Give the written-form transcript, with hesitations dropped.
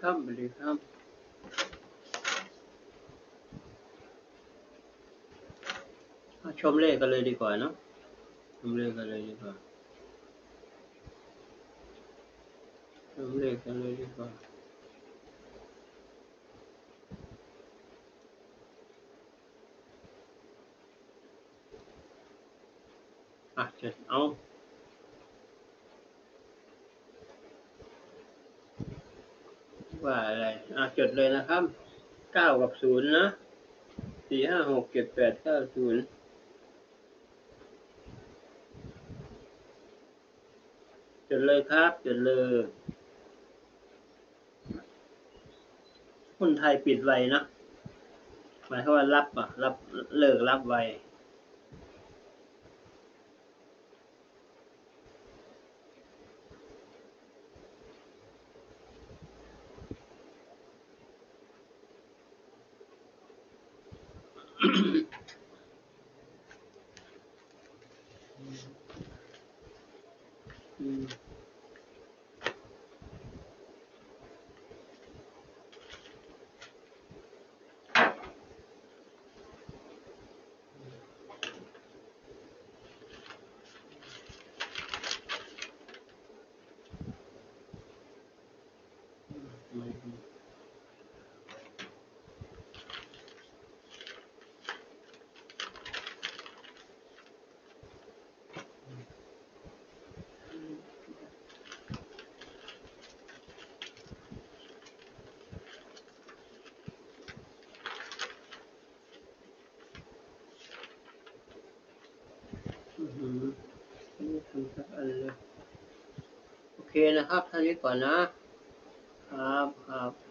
ครับสวัสดีครับชมเลขกันเลยดีกว่าเนาะชมเลขกันเลยดีกว่าชมเลขกันเลยดีกว่าจดเอาว่าอะไรจดเลยนะครับ9กับ0นะ4 5 6 7 8 9 0จดเลยครับจดเลยคนไทยปิดไวนะหมายความว่ารับเลิกรับไวทำสักอันเลยโอเคนะครับท่านนี้ก่อนนะครับ